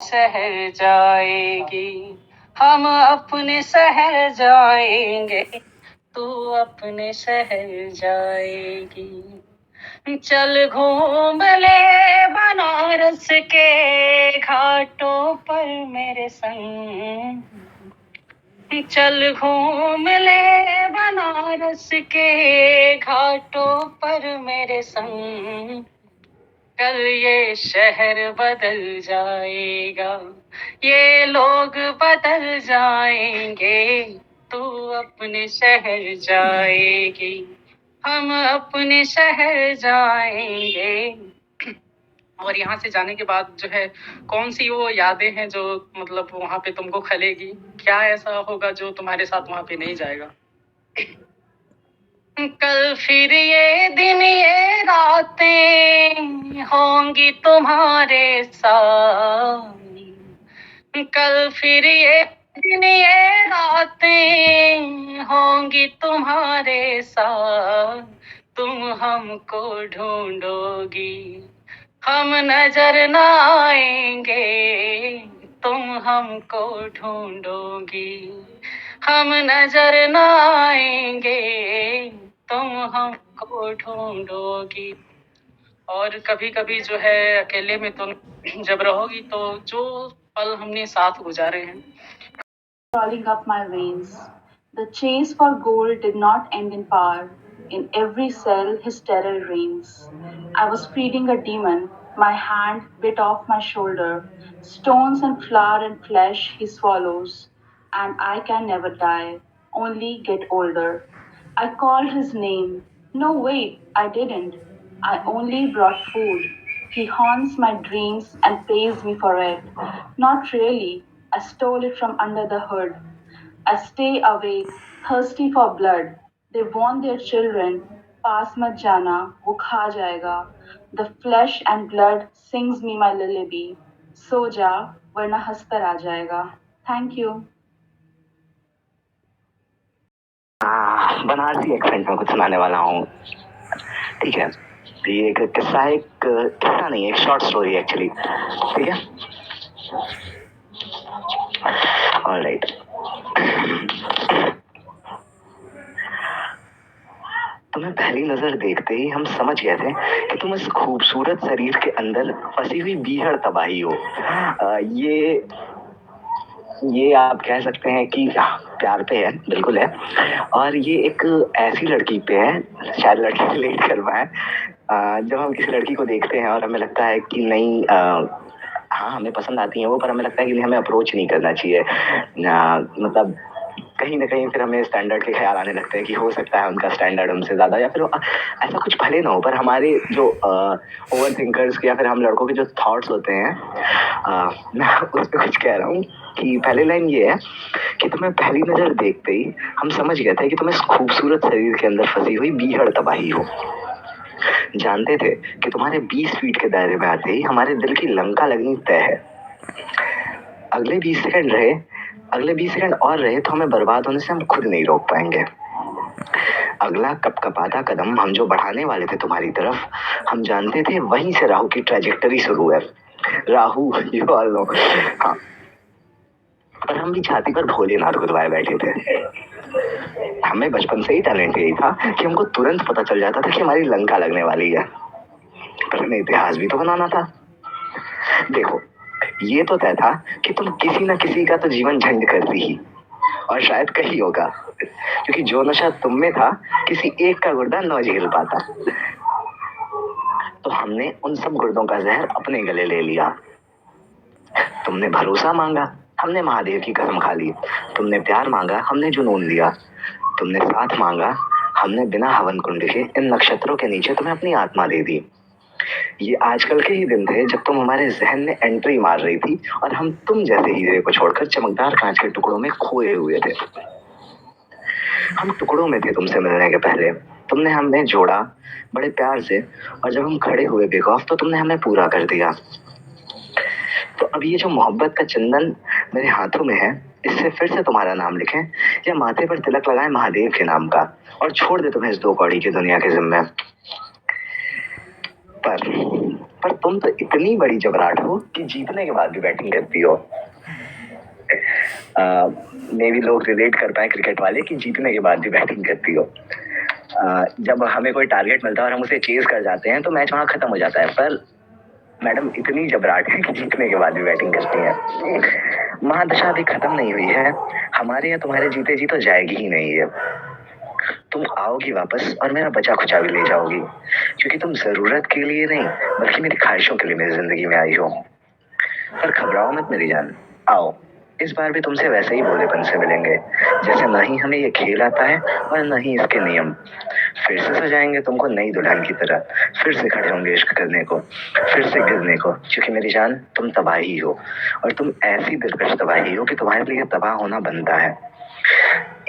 शहर जाएगी, हम अपने शहर जाएंगे, तू अपने शहर जाएगी। चल घूम ले बनारस के घाटों पर मेरे संग, चल घूम ले बनारस के घाटों पर मेरे संग, कल ये शहर बदल जाएगा, ये लोग बदल जाएंगे, तू अपने शहर जाएगी, हम अपने शहर जाएंगे। और यहाँ से जाने के बाद जो है कौन सी वो यादें हैं जो मतलब वहां पे तुमको खलेगी, क्या ऐसा होगा जो तुम्हारे साथ वहां पे नहीं जाएगा। कल फिर ये दिन ये रातें होंगी तुम्हारे साथ, कल फिर ये दिन ये रातें होंगी तुम्हारे साथ, तुम हमको ढूंढोगी, हम नजर न आएंगे, तुम हमको ढूंढोगी, हम नजर न आएंगे, तुम हमको ढूंढोगी। और कभी कभी जो है अकेले में तुम जब रहोगी तो जो पल हमने साथ गुजारे हैं, crawling up my veins. The chase for gold did not end in power. In every cell, his terror reigns. I was feeding a demon. My hand bit off my shoulder. Stones and flour and flesh he swallows. And I can never die, only get older. I called his name. No, wait, I didn't. I only brought food. He haunts my dreams and pays me for it. Not really. I stole it from under the hood. I stay awake, thirsty for blood. They warn their children, पास मत जाना, वो खा जाएगा. The flesh and blood sings me my lullaby. सो जा, वरना हंसकर आ जाएगा. Thank you. Banarasi accent में कुछ सुनाने वाला हूँ, ठीक है। ये एक किस्सा नहीं, एक शॉर्ट स्टोरी एक्चुअली, ठीक है। ऑलराइट। तुम्हें पहली नजर देखते ही हम समझ गए थे कि तुम इस खूबसूरत शरीर के अंदर फंसी हुई बीहड़ तबाही हो। ये आप कह सकते हैं कि प्यार पे है, बिल्कुल है। और ये एक ऐसी लड़की पे है, शायद लड़की रिलेट कर पाए, जब हम किसी लड़की को देखते हैं और हमें लगता है कि नहीं, हाँ हमें पसंद आती है वो, पर हमें लगता है कि हमें अप्रोच नहीं करना चाहिए, मतलब कहीं ना कहीं फिर हमें स्टैंडर्ड के ख्याल आने लगते हैं कि हो सकता है उनका स्टैंडर्ड हमसे ज़्यादा, या फिर ऐसा कुछ भले ना हो, पर हमारे जो ओवर थिंकर्स या फिर हम लड़कों के जो थॉट्स होते हैं, मैं उस पर कुछ कह रहा हूँ कि पहली लाइन ये है कि तुम्हें पहली नज़र देखते ही हम समझ गए थे कि तुम इस खूबसूरत शरीर के अंदर फंसी हुई बीहड़ तबाही हो। जानते थे कि तुम्हारे 20 फीट के दायरे में आते ही हमारे दिल की लंका लगनी तय है। अगले 20 सेकंड और रहे तो हमें बर्बाद होने से हम खुद नहीं रोक पाएंगे। अगला कपकपाता कदम हम जो बढ़ाने वाले थे तुम्हारी तरफ, हम जानते थे वहीं से राहु की ट्रैजेक्टरी शुरू है। Rahu, you all know. हाँ, पर हम भी छाती पर भोलेनाथ गुदवाए बैठे थे। हमें बचपन से ही टैलेंट यही था कि हमको तुरंत पता चल जाता था कि हमारी लंका लगने वाली है, पर हमें इतिहास भी तो बनाना था। देखो, ये तो तय था कि तुम किसी न किसी का तो जीवन झंड करती ही, और शायद कहीं होगा, क्योंकि जो नशा तुम में था किसी एक का गुर्दा न झेल पाता। तो हमने उन सब गुर्दों का जहर अपने गले ले लिया। तुमने भरोसा मांगा, हमने महादेव की कसम खा ली। तुमने प्यार मांगा, हमने जुनून दिया। तुमने साथ मांगा, हमने बिना हवन कुंड के इन नक्षत्रों के नीचे तुम्हें अपनी आत्मा दे दी। ये आजकल के ही दिन थे जब तुम हमारे जहन में एंट्री मार रही थी और हम तुम जैसे हीरे को छोड़कर चमकदार कांच के टुकड़ों में खोए हुए थे। हम टुकड़ों में थे तुमसे मिलने के पहले। तुमने हमें जोड़ा बड़े प्यार से, और जब हम खड़े हुए बेखौफ तो तुमने हमें पूरा कर दिया। तो अब ये जो मोहब्बत का चंदन मेरे हाथों में है, इससे फिर से तुम्हारा नाम लिखें या माथे पर तिलक लगाएं महादेव के नाम का, और छोड़ दे तुम्हें इस दो कौड़ी की दुनिया के जिम्मे पर। पर तुम तो इतनी बड़ी जबराट हो कि जीतने के बाद भी बैटिंग करती हो। मे भी लोग रिलेट कर पाए क्रिकेट वाले कि जीतने के बाद भी बैटिंग करती हो। जब हमें कोई टारगेट मिलता है और हम उसे चेज कर जाते हैं तो मैच वहां खत्म हो जाता है, पर मैडम इतनी जबराट है कि जीतने के बाद भी बैटिंग करती है। महादशा अभी खत्म नहीं हुई है, हमारे या तुम्हारे जीते जी तो जाएगी ही नहीं है। तुम आओगी वापस और मेरा बचा खुचा भी ले जाओगी, क्योंकि तुम जरूरत के लिए नहीं बल्कि मेरी ख्वाहिशों के लिए मेरी जिंदगी में आई हो। पर घबराओ मत मेरी जान, आओ, इस बार भी तुमसे वैसे ही भोलेपन से मिलेंगे जैसे न ही हमें ये खेल आता है और न ही इसके नियम। फिर से सजाएंगे तुमको नई दुल्हन की तरह, फिर से खड़े होंगे इश्क करने को, फिर से गिरने को, क्योंकि मेरी जान तुम तबाही हो और तुम ऐसी दिलकश तबाही हो कि तुम्हारे लिए तबाह होना बनता है।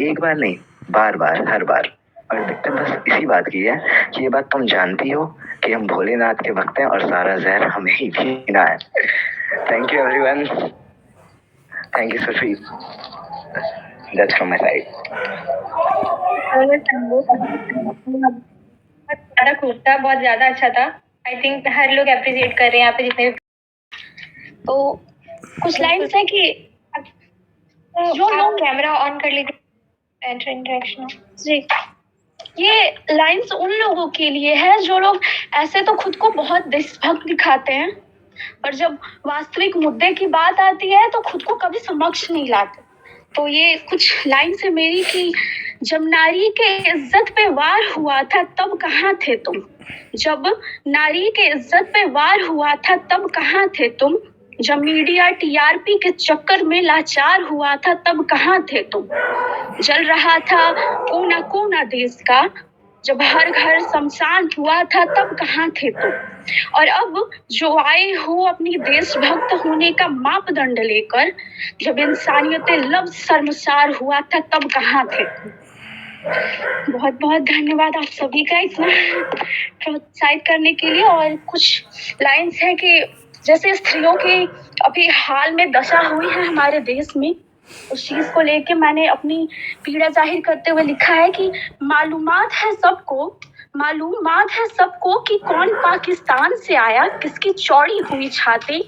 एक बार नहीं, बार बार, हर बार। और दिक्कत बस इसी बात की है कि ये बात तुम जानती हो कि हम भोलेनाथ के भक्त हैं और सारा जहर हमें ही पीना है। Thank you everyone, thank you Sufi, that's from my side. बहुत ज्यादा अच्छा था। आई थिंक हर लोग अप्रिशिएट कर रहे हैं यहाँ पे जितने भी। तो कुछ लाइन्स है कि जो लोग कैमरा ऑन कर लीजिए, इंटरेक्शन जी। ये लाइन्स उन लोगों के लिए है जो लोग ऐसे तो खुद को बहुत देशभक्त दिखाते हैं, पर जब वास्तविक मुद्दे की बात आती है तो खुद को कभी समक्ष नहीं लाते। तो ये कुछ लाइन से मेरी कि जब नारी के इज्जत पे वार हुआ था तब कहाँ थे तुम। जब नारी के इज्जत पे वार हुआ था तब कहाँ थे तुम। जब मीडिया टीआरपी के चक्कर में लाचार हुआ था तब कहाँ थे तुम। जल रहा था कोना कोना देश का, जब हर घर शमशान हुआ था तब कहाँ थे तुम। और अब जो आए हो अपनी देशभक्त होने का मापदंड लेकर, जब इंसानियत लफ्ज शर्मसार हुआ था तब कहाँ थे तुम। बहुत बहुत धन्यवाद आप सभी का इतना प्रोत्साहित करने के लिए। और कुछ लाइन्स है कि जैसे स्त्रियों की अभी हाल में दशा हुई है हमारे देश में, उस चीज को लेके मैंने अपनी पीड़ा जाहिर करते हुए लिखा है कि मालूमात है सबको कि कौन पाकिस्तान से आया, किसकी चौड़ी हुई छाती,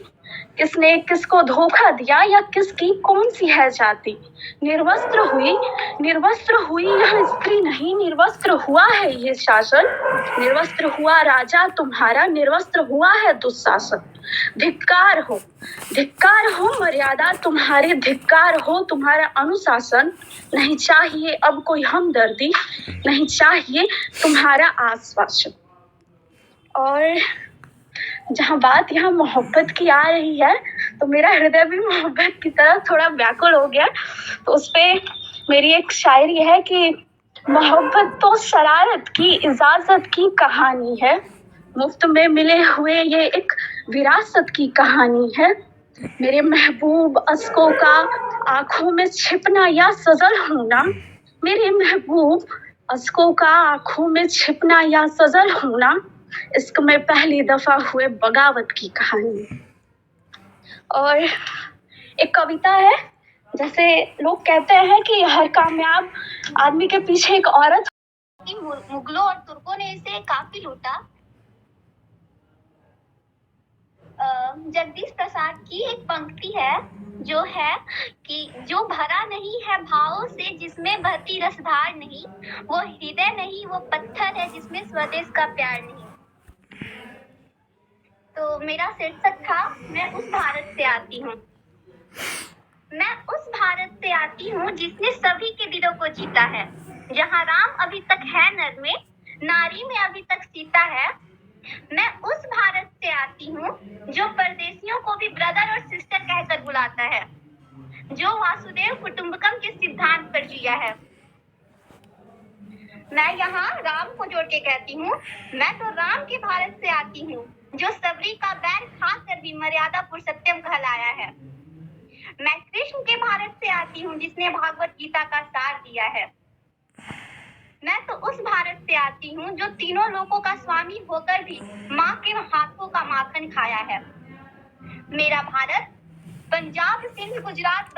किसने किसको धोखा दिया या किसकी कौन सी है जाति। निर्वस्त्र हुई यह स्त्री नहीं, निर्वस्त्र हुआ है ये शासन। निर्वस्त्र हुआ राजा तुम्हारा, निर्वस्त्र हुआ है दुशासन। धिक्कार हो मर्यादा तुम्हारी, धिक्कार हो तुम्हारा अनुशासन। नहीं चाहिए अब कोई हमदर्दी, नहीं चाहिए तुम्हारा आश्वासन। और जहाँ बात यहाँ मोहब्बत की आ रही है तो मेरा हृदय भी मोहब्बत की तरह थोड़ा व्याकुल हो गया। तो उस पे मेरी एक शायरी है कि मोहब्बत तो शरारत की इजाजत की कहानी है, मुफ्त में मिले हुए ये एक विरासत की कहानी है। मेरे महबूब अश्कों का आंखों में छिपना या सजल होना, मेरे महबूब अश्कों का आंखों में छिपना या सजल होना, इश्क में पहली दफा हुए बगावत की कहानी। और एक कविता है, जैसे लोग कहते हैं कि हर कामयाब आदमी के पीछे एक औरत। मुगलों और तुर्कों ने इसे काफी लूटा। जगदीश प्रसाद की एक पंक्ति है जो है कि जो भरा नहीं है भावों से, जिसमें बहती रसधार नहीं, वो हृदय नहीं, वो पत्थर है जिसमें स्वदेश का प्यार नहीं। तो मेरा शीर्षक था मैं उस भारत से आती हूँ। मैं उस भारत से आती हूँ जिसने सभी के दिलों को जीता है, जहाँ राम अभी तक है नर में, नारी में अभी तक सीता है। मैं उस भारत से आती हूँ जो परदेशियों को भी ब्रदर और सिस्टर कहकर बुलाता है, जो वासुदेव कुटुंबकम के सिद्धांत पर जिया है। मैं यहाँ राम को जोड़ के कहती हूँ, मैं तो राम के भारत से आती हूँ जो सबरी का बैर खाकर भी मर्यादा पुरुषोत्तम कहलाया है। मैं कृष्ण के भारत से आती हूँ जिसने भागवत गीता का सार दिया है। मैं तो उस भारत से आती हूँ जो तीनों लोगों का स्वामी होकर भी माँ के हाथों का माखन खाया है। मेरा भारत पंजाब, सिंध, गुजरात,